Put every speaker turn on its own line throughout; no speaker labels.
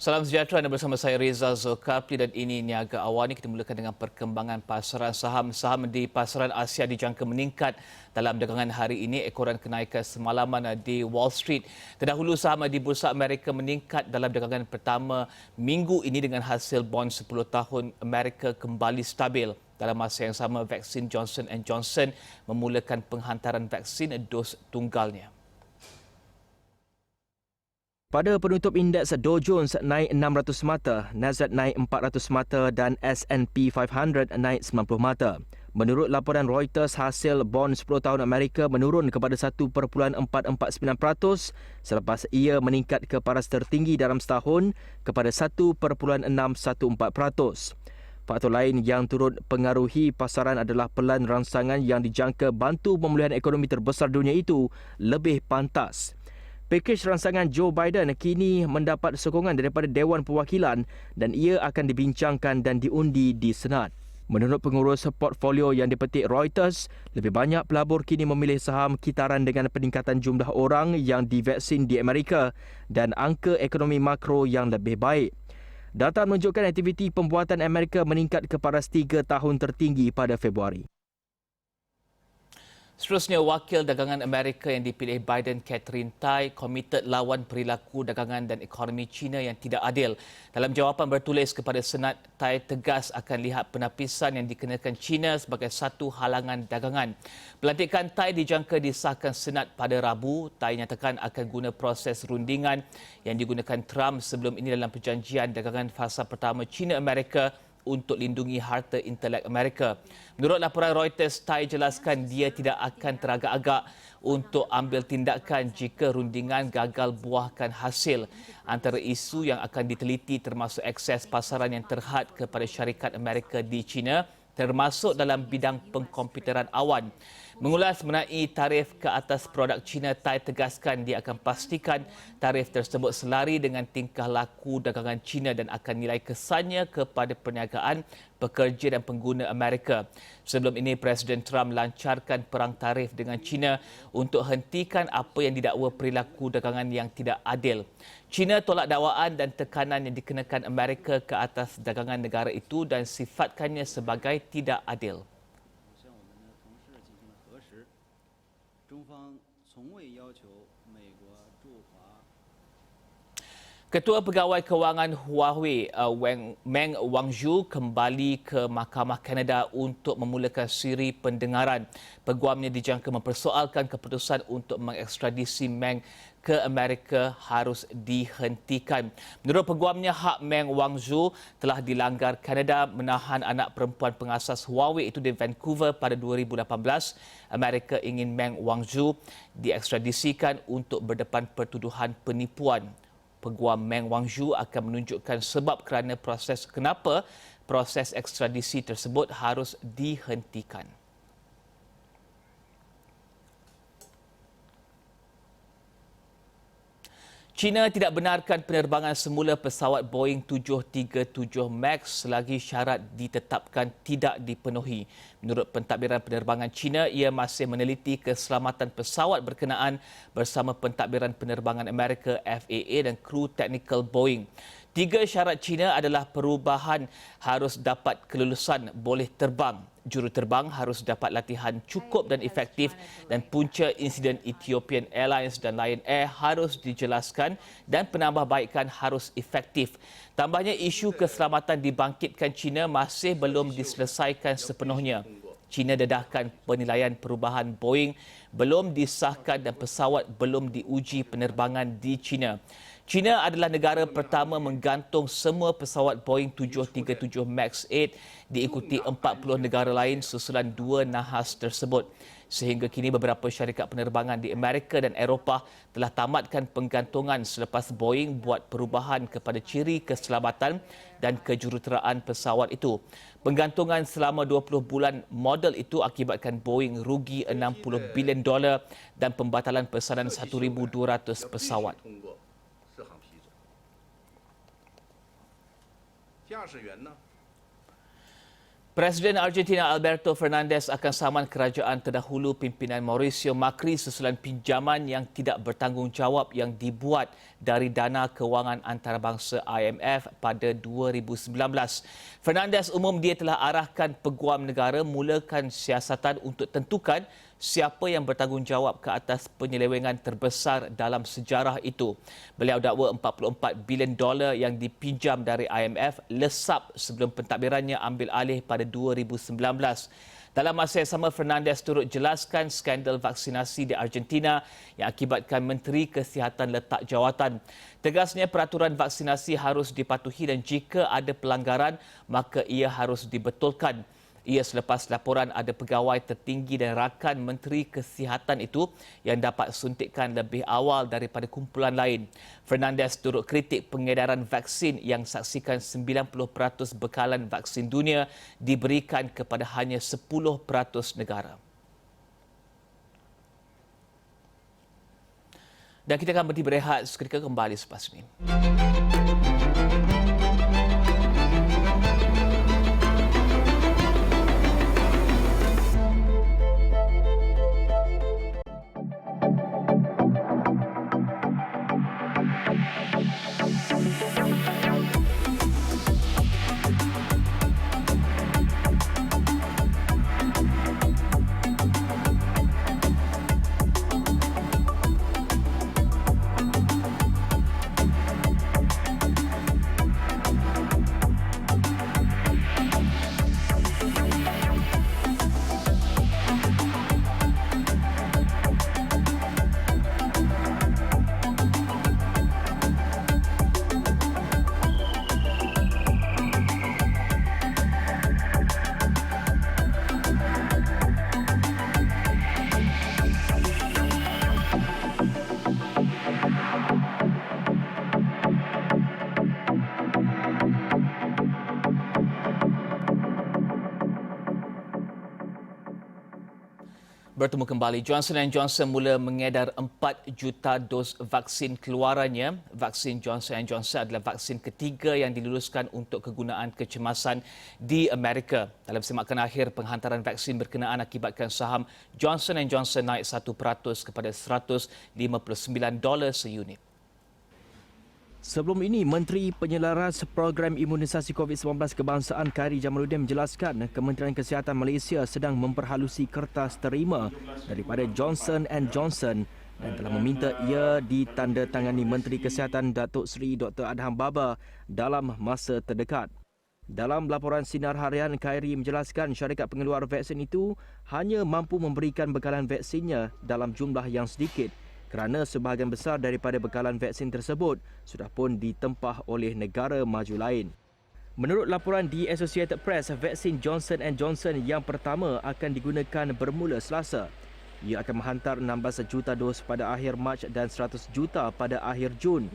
Salam sejahtera, anda bersama saya Reza Zulkafli dan ini Niaga Awal ni kita mulakan dengan perkembangan pasaran saham. Saham di pasaran Asia dijangka meningkat dalam dagangan hari ini ekoran kenaikan semalaman di Wall Street. Terdahulu saham di Bursa Amerika meningkat dalam dagangan pertama minggu ini dengan hasil bond 10 tahun Amerika kembali stabil. Dalam masa yang sama, vaksin Johnson & Johnson memulakan penghantaran vaksin dos tunggalnya.
Pada penutup indeks Dow Jones naik 600 mata, Nasdaq naik 400 mata dan S&P 500 naik 90 mata. Menurut laporan Reuters, hasil bond 10 tahun Amerika menurun kepada 1.449% selepas ia meningkat ke paras tertinggi dalam setahun kepada 1.614%. Faktor lain yang turut pengaruhi pasaran adalah pelan rangsangan yang dijangka bantu pemulihan ekonomi terbesar dunia itu lebih pantas. Pakej rangsangan Joe Biden kini mendapat sokongan daripada Dewan Perwakilan dan ia akan dibincangkan dan diundi di Senat. Menurut pengurus portfolio yang dipetik Reuters, lebih banyak pelabur kini memilih saham kitaran dengan peningkatan jumlah orang yang divaksin di Amerika dan angka ekonomi makro yang lebih baik. Data menunjukkan aktiviti pembuatan Amerika meningkat ke paras 3 tahun tertinggi pada Februari.
Seterusnya, Wakil Dagangan Amerika yang dipilih Biden, Catherine Tai, komited lawan perilaku dagangan dan ekonomi China yang tidak adil. Dalam jawapan bertulis kepada Senat, Tai tegas akan lihat penapisan yang dikenakan China sebagai satu halangan dagangan. Pelantikan Tai dijangka disahkan Senat pada Rabu. Tai nyatakan akan guna proses rundingan yang digunakan Trump sebelum ini dalam perjanjian dagangan fasa pertama China-Amerika untuk lindungi harta intelek Amerika. Menurut laporan Reuters, Tai jelaskan dia tidak akan teragak-agak untuk ambil tindakan jika rundingan gagal buahkan hasil. Antara isu yang akan diteliti termasuk akses pasaran yang terhad kepada syarikat Amerika di China, termasuk dalam bidang pengkomputeran awan. Mengulas mengenai tarif ke atas produk China, Tai tegaskan dia akan pastikan tarif tersebut selari dengan tingkah laku dagangan China dan akan nilai kesannya kepada perniagaan, pekerja dan pengguna Amerika. Sebelum ini, Presiden Trump lancarkan perang tarif dengan China untuk hentikan apa yang didakwa perilaku dagangan yang tidak adil. China tolak dakwaan dan tekanan yang dikenakan Amerika ke atas dagangan negara itu dan sifatkannya sebagai tidak adil. Ketua Pegawai Kewangan Huawei, Meng Wanzhou, kembali ke Mahkamah Kanada untuk memulakan siri pendengaran. Peguamnya dijangka mempersoalkan keputusan untuk mengekstradisi Meng ke Amerika harus dihentikan. Menurut peguamnya, hak Meng Wanzhou telah dilanggar. Kanada menahan anak perempuan pengasas Huawei itu di Vancouver pada 2018. Amerika ingin Meng Wanzhou diekstradisikan untuk berdepan pertuduhan penipuan. Peguam Meng Wanzhou akan menunjukkan sebab kerana kenapa proses ekstradisi tersebut harus dihentikan. China tidak benarkan penerbangan semula pesawat Boeing 737 MAX selagi syarat ditetapkan tidak dipenuhi. Menurut pentadbiran penerbangan China, ia masih meneliti keselamatan pesawat berkenaan bersama pentadbiran penerbangan Amerika FAA dan kru teknikal Boeing. 3 syarat China adalah perubahan harus dapat kelulusan boleh terbang, juruterbang harus dapat latihan cukup dan efektif dan punca insiden Ethiopian Airlines dan Lion Air harus dijelaskan dan penambahbaikan harus efektif. Tambahnya, isu keselamatan dibangkitkan China masih belum diselesaikan sepenuhnya. China dedahkan penilaian perubahan Boeing belum disahkan dan pesawat belum diuji penerbangan di China. China adalah negara pertama menggantung semua pesawat Boeing 737 MAX 8 diikuti 40 negara lain susulan 2 nahas tersebut. Sehingga kini beberapa syarikat penerbangan di Amerika dan Eropah telah tamatkan penggantungan selepas Boeing buat perubahan kepada ciri keselamatan dan kejuruteraan pesawat itu. Penggantungan selama 20 bulan model itu akibatkan Boeing rugi $60 bilion dan pembatalan pesanan 1,200 pesawat. Presiden Argentina Alberto Fernandez akan saman kerajaan terdahulu pimpinan Mauricio Macri susulan pinjaman yang tidak bertanggungjawab yang dibuat dari dana kewangan antarabangsa IMF pada 2019. Fernandez umum dia telah arahkan peguam negara mulakan siasatan untuk tentukan siapa yang bertanggungjawab ke atas penyelewengan terbesar dalam sejarah itu. Beliau dakwa $44 bilion yang dipinjam dari IMF lesap sebelum pentadbirannya ambil alih pada 2019. Dalam masa yang sama, Fernandez turut jelaskan skandal vaksinasi di Argentina yang akibatkan Menteri Kesihatan letak jawatan. Tegasnya peraturan vaksinasi harus dipatuhi dan jika ada pelanggaran, maka ia harus dibetulkan. Ia selepas laporan ada pegawai tertinggi dan rakan Menteri Kesihatan itu yang dapat suntikan lebih awal daripada kumpulan lain. Fernandez turut kritik pengedaran vaksin yang saksikan 90% bekalan vaksin dunia diberikan kepada hanya 10% negara. Dan kita akan berhenti berehat seketika, kembali selepas ini. Bertemu kembali, Johnson & Johnson mula mengedar 4 juta dos vaksin keluarannya. Vaksin Johnson & Johnson adalah vaksin ketiga yang diluluskan untuk kegunaan kecemasan di Amerika. Dalam semakan akhir, penghantaran vaksin berkenaan akibatkan saham Johnson & Johnson naik 1% kepada $159 seunit.
Sebelum ini, Menteri Penyelaras Program Imunisasi COVID-19 Kebangsaan Khairy Jamaluddin menjelaskan Kementerian Kesihatan Malaysia sedang memperhalusi kertas terima daripada Johnson & Johnson dan telah meminta ia ditandatangani Menteri Kesihatan Datuk Seri Dr. Adham Baba dalam masa terdekat. Dalam laporan Sinar Harian, Khairy menjelaskan syarikat pengeluar vaksin itu hanya mampu memberikan bekalan vaksinnya dalam jumlah yang sedikit kerana sebahagian besar daripada bekalan vaksin tersebut sudah pun ditempah oleh negara maju lain. Menurut laporan di Associated Press, vaksin Johnson & Johnson yang pertama akan digunakan bermula Selasa. Ia akan menghantar 16 juta dos pada akhir Mac dan 100 juta pada akhir Jun.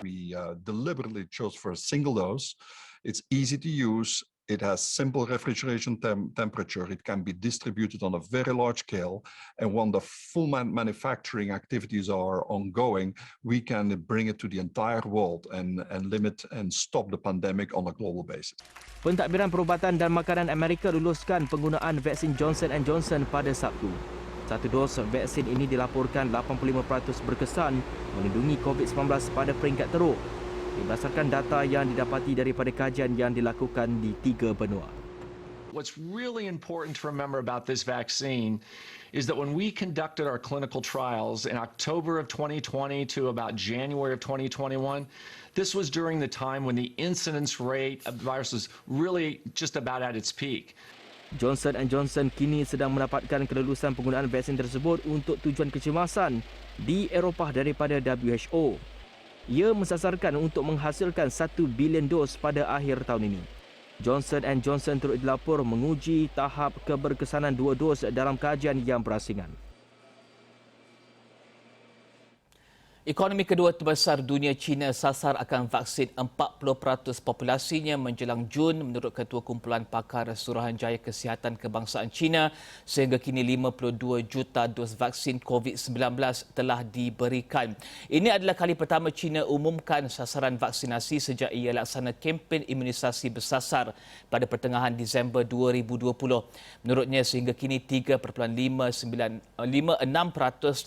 We deliberately chose for a single dose. It's easy to use. It has simple refrigeration temperature. It can be distributed on a very large scale. And when the full manufacturing activities are ongoing, we can bring it to the entire world and limit and stop the pandemic on a global basis.
Pentadbiran Perubatan dan Makanan Amerika luluskan penggunaan vaksin Johnson & Johnson pada Sabtu. Satu dos vaksin ini dilaporkan 85% berkesan melindungi COVID-19 pada peringkat teruk. Berdasarkan data yang didapati daripada kajian yang dilakukan di 3 benua.
What's really important to remember about this vaccine is that when we conducted our clinical trials in October of 2020 to about January of 2021, this was during the time when the incidence rate of the virus was really just about at its peak.
Johnson & Johnson kini sedang mendapatkan kelulusan penggunaan vaksin tersebut untuk tujuan kecemasan di Eropah daripada WHO. Ia mensasarkan untuk menghasilkan 1 bilion dos pada akhir tahun ini. Johnson & Johnson turut dilapor menguji tahap keberkesanan 2 dos dalam kajian yang berasingan.
Ekonomi kedua terbesar dunia China sasar akan vaksin 40% populasinya menjelang Jun menurut Ketua Kumpulan Pakar Suruhanjaya Kesihatan Kebangsaan China. Sehingga kini 52 juta dos vaksin COVID-19 telah diberikan. Ini adalah kali pertama China umumkan sasaran vaksinasi sejak ia laksana kempen imunisasi bersasar pada pertengahan Disember 2020. Menurutnya sehingga kini 3.56%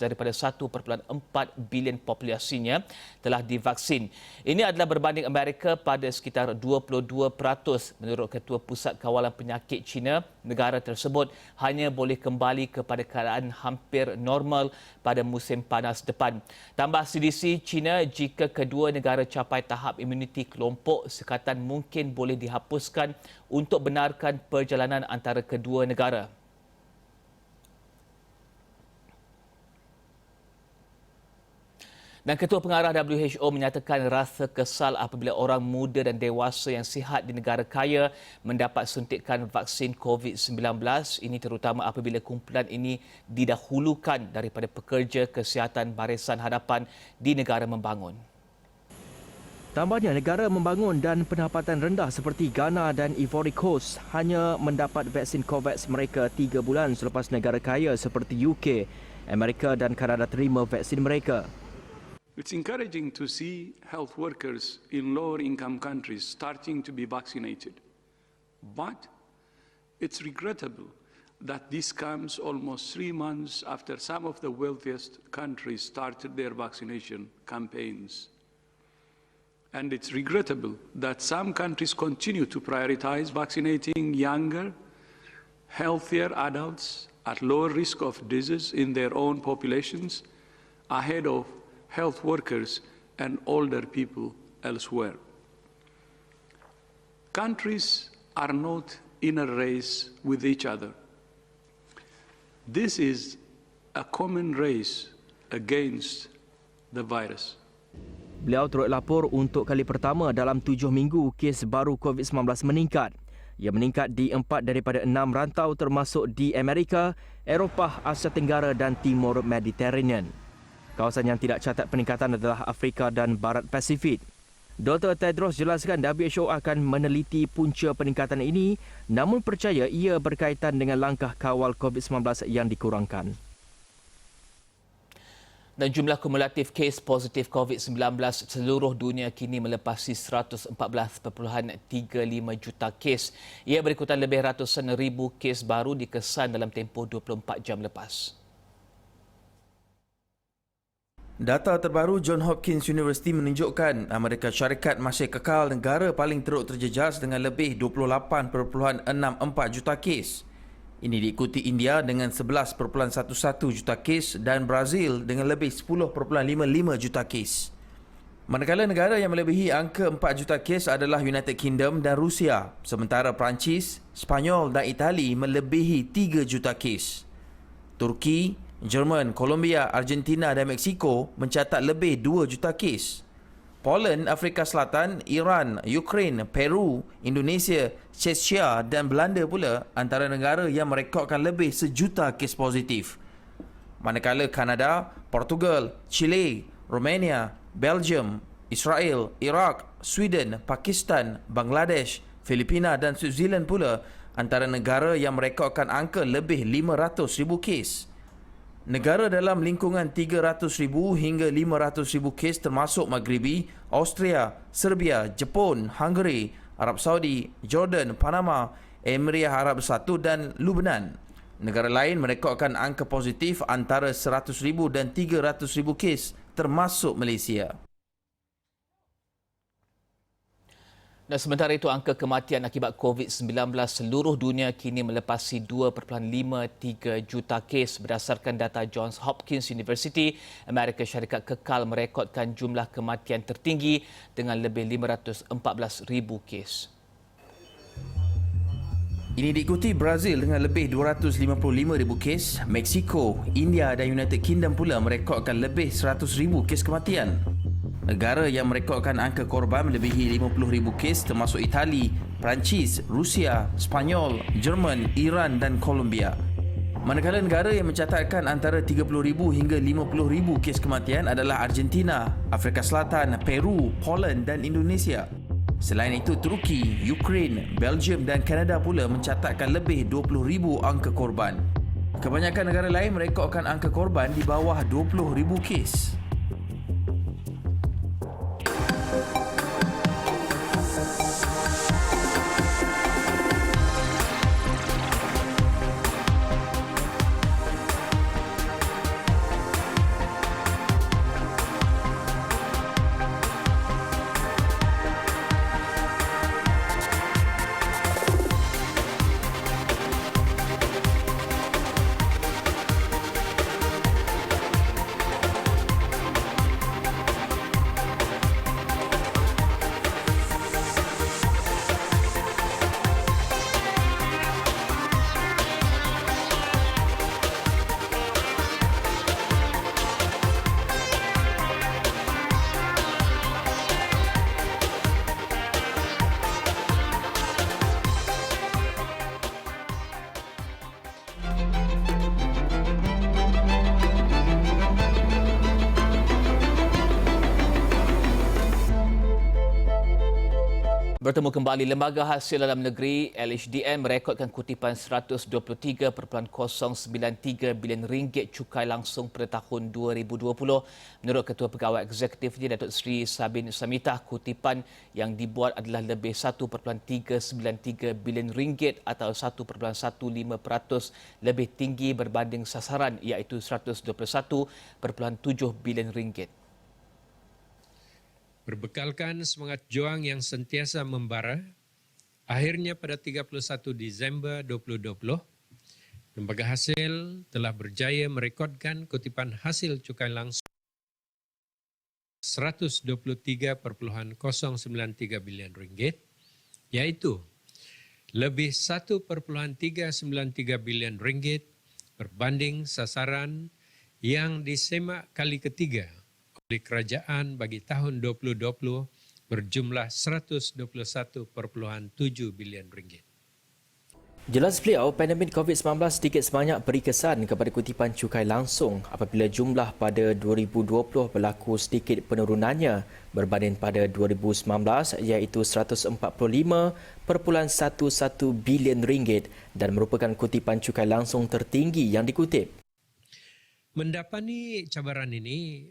daripada 1.4 bilion populasinya telah divaksin. Ini adalah berbanding Amerika pada sekitar 22%. Menurut Ketua Pusat Kawalan Penyakit China, negara tersebut hanya boleh kembali kepada keadaan hampir normal pada musim panas depan. Tambah CDC, China, jika kedua negara capai tahap imuniti kelompok, sekatan mungkin boleh dihapuskan untuk benarkan perjalanan antara kedua negara. Dan Ketua Pengarah WHO menyatakan rasa kesal apabila orang muda dan dewasa yang sihat di negara kaya mendapat suntikan vaksin COVID-19. Ini terutama apabila kumpulan ini didahulukan daripada pekerja kesihatan barisan hadapan di negara membangun.
Tambahnya, negara membangun dan pendapatan rendah seperti Ghana dan Ivory Coast hanya mendapat vaksin COVAX mereka 3 bulan selepas negara kaya seperti UK, Amerika dan Kanada terima vaksin mereka.
It's encouraging to see health workers in lower income countries starting to be vaccinated. But it's regrettable that this comes almost 3 months after some of the wealthiest countries started their vaccination campaigns. And it's regrettable that some countries continue to prioritize vaccinating younger, healthier adults at lower risk of disease in their own populations ahead of health workers and older people elsewhere. Countries are not in a race with each other. This is a common race against the virus.
Beliau turut lapor untuk kali pertama dalam 7 minggu kes baru COVID-19 meningkat. Ia meningkat di 4 daripada 6 rantau termasuk di Amerika, Eropah, Asia Tenggara dan Timur Mediterranean. Kawasan yang tidak catat peningkatan adalah Afrika dan Barat Pasifik. Dr. Tedros jelaskan WHO akan meneliti punca peningkatan ini namun percaya ia berkaitan dengan langkah kawal COVID-19 yang dikurangkan.
Dan jumlah kumulatif kes positif COVID-19 seluruh dunia kini melepasi 114.35 juta kes. Ia berikutan lebih ratusan ribu kes baru dikesan dalam tempoh 24 jam lepas.
Data terbaru Johns Hopkins University menunjukkan Amerika Syarikat masih kekal negara paling teruk terjejas dengan lebih 28.64 juta kes. Ini diikuti India dengan 11.11 juta kes dan Brazil dengan lebih 10.55 juta kes. Manakala negara yang melebihi angka 4 juta kes adalah United Kingdom dan Rusia, sementara Perancis, Spanyol dan Itali melebihi 3 juta kes. Turki, Jerman, Colombia, Argentina dan Meksiko mencatat lebih 2 juta kes. Poland, Afrika Selatan, Iran, Ukraine, Peru, Indonesia, Czechia dan Belanda pula antara negara yang merekodkan lebih 1 juta kes positif. Manakala Kanada, Portugal, Chile, Romania, Belgium, Israel, Iraq, Sweden, Pakistan, Bangladesh, Filipina dan Switzerland pula antara negara yang merekodkan angka lebih 500,000 kes. Negara dalam lingkungan 300,000 hingga 500,000 kes termasuk Maghribi, Austria, Serbia, Jepun, Hungary, Arab Saudi, Jordan, Panama, Emirat Arab Bersatu dan Lebanon. Negara lain merekodkan angka positif antara 100,000 dan 300,000 kes termasuk Malaysia.
Dan sementara itu, angka kematian akibat COVID-19 seluruh dunia kini melepasi 2.53 juta kes berdasarkan data Johns Hopkins University. Amerika Syarikat kekal merekodkan jumlah kematian tertinggi dengan lebih 514,000 kes.
Ini diikuti Brazil dengan lebih 255,000 kes, Meksiko, India dan United Kingdom pula merekodkan lebih 100,000 kes kematian. Negara yang merekodkan angka korban melebihi 50,000 kes termasuk Itali, Perancis, Rusia, Spanyol, Jerman, Iran dan Colombia. Manakala negara yang mencatatkan antara 30,000 hingga 50,000 kes kematian adalah Argentina, Afrika Selatan, Peru, Poland dan Indonesia. Selain itu, Turki, Ukraine, Belgium dan Kanada pula mencatatkan lebih 20,000 angka korban. Kebanyakan negara lain merekodkan angka korban di bawah 20,000 kes.
Bertemu kembali, Lembaga Hasil Dalam Negeri LHDN merekodkan kutipan 123.093 bilion ringgit cukai langsung pada tahun 2020. Menurut Ketua Pegawai Eksekutifnya Datuk Seri Sabin Samitah, kutipan yang dibuat adalah lebih 1.393 bilion ringgit atau 1.15% lebih tinggi berbanding sasaran iaitu 121.7 bilion ringgit.
Berbekalkan semangat juang yang sentiasa membara, akhirnya pada 31 Disember 2020, Lembaga Hasil telah berjaya merekodkan kutipan hasil cukai langsung 123.093 bilion ringgit, iaitu lebih 1.393 bilion ringgit berbanding sasaran yang disemak kali ketiga oleh kerajaan bagi tahun 2020 berjumlah 121.7 bilion ringgit.
Jelas beliau, pandemik COVID-19 sedikit sebanyak beri kesan kepada kutipan cukai langsung apabila jumlah pada 2020 berlaku sedikit penurunannya berbanding pada 2019 iaitu 145.11 bilion ringgit dan merupakan kutipan cukai langsung tertinggi yang dikutip.
Mendapati cabaran ini,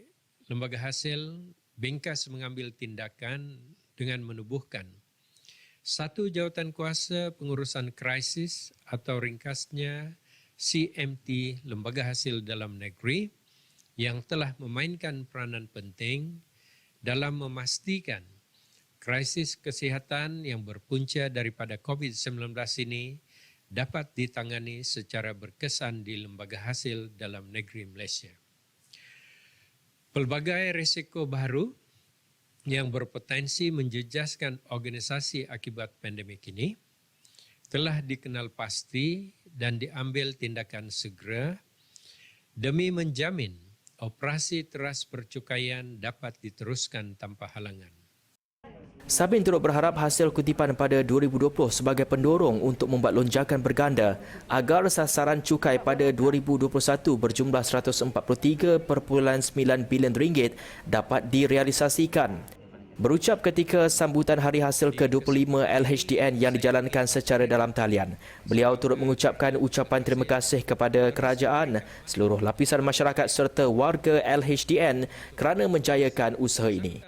Lembaga Hasil bengkas mengambil tindakan dengan menubuhkan satu jawatan kuasa pengurusan krisis atau ringkasnya CMT Lembaga Hasil Dalam Negeri yang telah memainkan peranan penting dalam memastikan krisis kesihatan yang berpunca daripada COVID-19 ini dapat ditangani secara berkesan di Lembaga Hasil Dalam Negeri Malaysia. Pelbagai risiko baru yang berpotensi menjejaskan organisasi akibat pandemik ini telah dikenal pasti dan diambil tindakan segera demi menjamin operasi teras percukaian dapat diteruskan tanpa halangan.
Sabin turut berharap hasil kutipan pada 2020 sebagai pendorong untuk membuat lonjakan berganda agar sasaran cukai pada 2021 berjumlah 143.9 bilion ringgit dapat direalisasikan. Berucap ketika sambutan hari hasil ke-25 LHDN yang dijalankan secara dalam talian, beliau turut mengucapkan ucapan terima kasih kepada kerajaan, seluruh lapisan masyarakat serta warga LHDN kerana menjayakan usaha ini.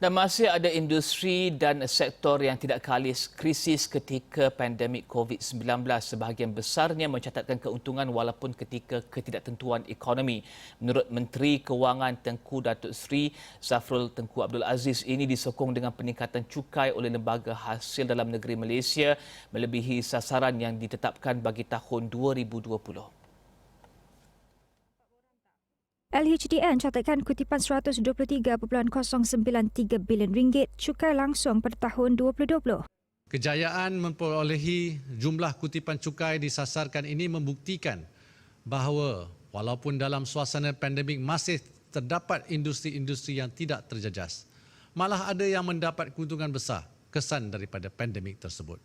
Dan masih ada industri dan sektor yang tidak kalis krisis ketika pandemik COVID-19. Sebahagian besarnya mencatatkan keuntungan walaupun ketika ketidaktentuan ekonomi. Menurut Menteri Kewangan Tengku Datuk Seri Zafrul Tengku Abdul Aziz, ini disokong dengan peningkatan cukai oleh Lembaga Hasil Dalam Negeri Malaysia melebihi sasaran yang ditetapkan bagi tahun 2020.
LHDN catatkan kutipan 123.093 bilion ringgit cukai langsung pada tahun 2020.
Kejayaan memperolehi jumlah kutipan cukai disasarkan ini membuktikan bahawa walaupun dalam suasana pandemik masih terdapat industri-industri yang tidak terjejas, malah ada yang mendapat keuntungan besar kesan daripada pandemik tersebut.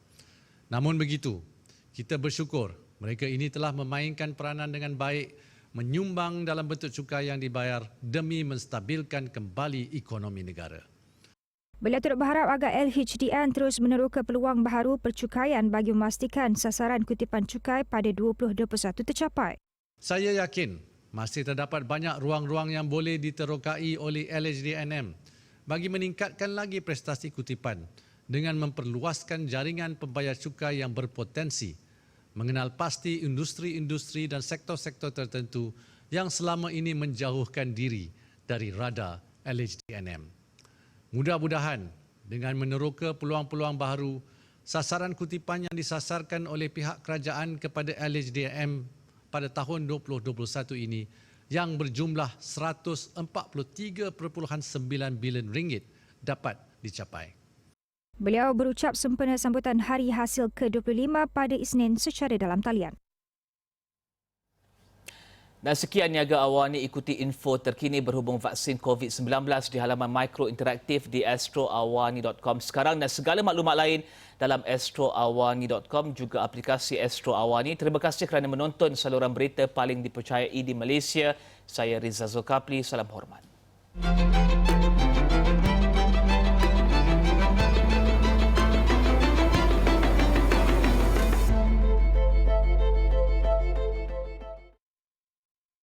Namun begitu, Kita bersyukur mereka ini telah memainkan peranan dengan baik, menyumbang dalam bentuk cukai yang dibayar demi menstabilkan kembali ekonomi negara.
Beliau turut berharap agar LHDN terus meneroka peluang baharu percukaian bagi memastikan sasaran kutipan cukai pada 2021 tercapai.
Saya yakin masih terdapat banyak ruang-ruang yang boleh diterokai oleh LHDNM bagi meningkatkan lagi prestasi kutipan dengan memperluaskan jaringan pembayar cukai yang berpotensi, mengenal pasti industri-industri dan sektor-sektor tertentu yang selama ini menjauhkan diri dari radar LHDNM. Mudah-mudahan dengan meneroka peluang-peluang baharu, sasaran kutipan yang disasarkan oleh pihak kerajaan kepada LHDNM pada tahun 2021 ini yang berjumlah 143.9 bilion ringgit dapat dicapai.
Beliau berucap sempena sambutan Hari Hasil ke-25 pada Isnin secara dalam talian.
Dan sekian Niaga Awal ini, ikuti info terkini berhubung vaksin COVID-19 di halaman Mikro Interaktif di astroawani.com sekarang dan segala maklumat lain dalam astroawani.com juga aplikasi Astro Awani. Terima kasih kerana menonton saluran berita paling dipercayai di Malaysia. Saya Riza Zulkapli, salam hormat.